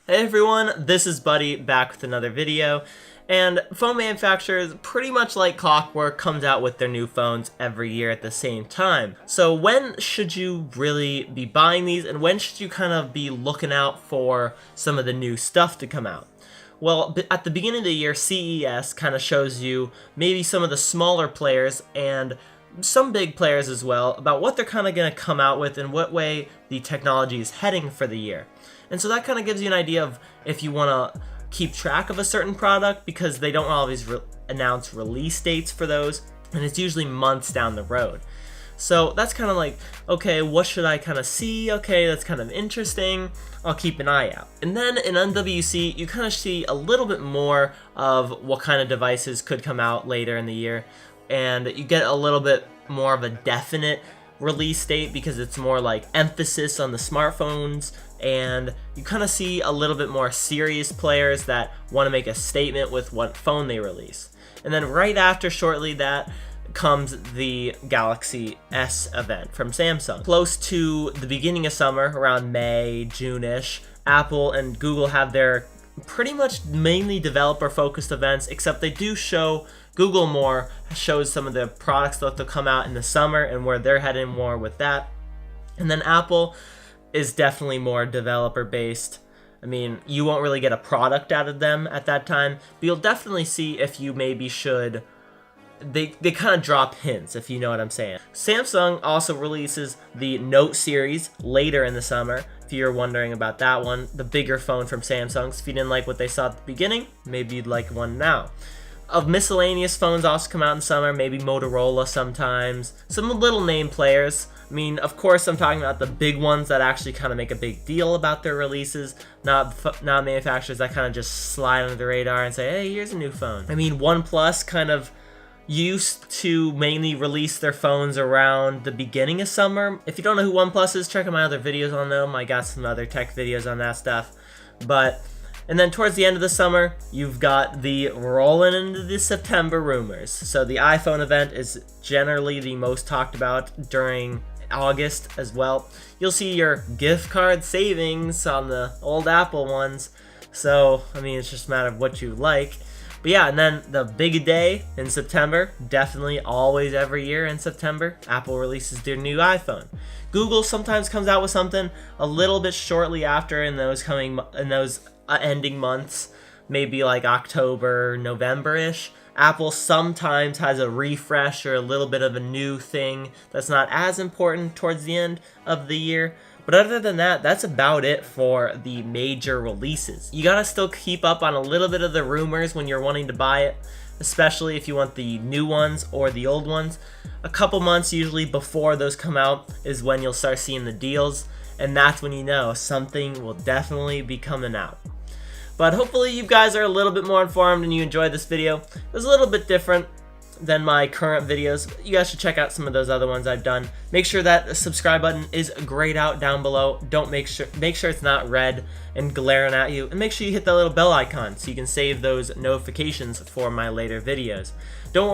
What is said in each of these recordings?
Hey everyone, this is Buddy back with another video, and phone manufacturers, pretty much like clockwork, comes out with their new phones every year at the same time. So when should you really be buying these, and when should you kind of be looking out for some of the new stuff to come out? Well, at the beginning of the year, CES kind of shows you maybe some of the smaller players and some big players as well about what they're kind of going to come out with and what way the technology is heading for the year. And so that kind of gives you an idea of if you want to keep track of a certain product, because they don't always announce release dates for those, and it's usually months down the road. So that's kind of like, okay, what should I kind of see? Okay, that's kind of interesting. I'll keep an eye out. And then in MWC, you kind of see a little bit more of what kind of devices could come out later in the year, and you get a little bit more of a definite release date because it's more like emphasis on the smartphones, and you kind of see a little bit more serious players that want to make a statement with what phone they release. And then right after, shortly that, comes the Galaxy S event from Samsung. Close to the beginning of summer, around May, June-ish, Apple and Google have their pretty much mainly developer-focused events, except they do show Google more, shows some of the products that will come out in the summer and where they're heading more with that. And then Apple is definitely more developer-based. I mean, you won't really get a product out of them at that time, but you'll definitely see if you maybe should. They kind of drop hints, if you know what I'm saying. Samsung also releases the Note series later in the summer, if you're wondering about that one. The bigger phone from Samsung. So if you didn't like what they saw at the beginning, maybe you'd like one now. Of miscellaneous phones also come out in summer, maybe Motorola sometimes. Some little name players. I mean, of course, I'm talking about the big ones that actually kind of make a big deal about their releases, not manufacturers that kind of just slide under the radar and say, hey, here's a new phone. I mean, OnePlus kind of used to mainly release their phones around the beginning of summer. If you don't know who OnePlus is, check out my other videos on them. I got some other tech videos on that stuff. And then towards the end of the summer, you've got the rolling into the September rumors. So the iPhone event is generally the most talked about during August as well. You'll see your gift card savings on the old Apple ones. So, I mean, it's just a matter of what you like. But yeah, and then the big day in September, definitely always every year in September, Apple releases their new iPhone. Google sometimes comes out with something a little bit shortly after in those ending months, maybe like October, November-ish. Apple sometimes has a refresh or a little bit of a new thing that's not as important towards the end of the year. But other than that, that's about it for the major releases. You gotta still keep up on a little bit of the rumors when you're wanting to buy it, especially if you want the new ones or the old ones. A couple months usually before those come out is when you'll start seeing the deals, and that's when you know something will definitely be coming out. But hopefully you guys are a little bit more informed and you enjoyed this video. It was a little bit different than my current videos. You guys should check out some of those other ones I've done. Make sure that the subscribe button is grayed out down below. Make sure it's not red and glaring at you, and make sure you hit that little bell icon so you can save those notifications for my later videos. Don't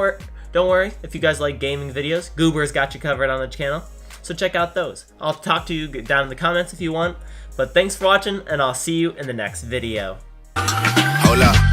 worry if you guys like gaming videos. Goober's got you covered on the channel, so check out those. I'll talk to you down in the comments if you want. But thanks for watching, and I'll see you in the next video. Hold up.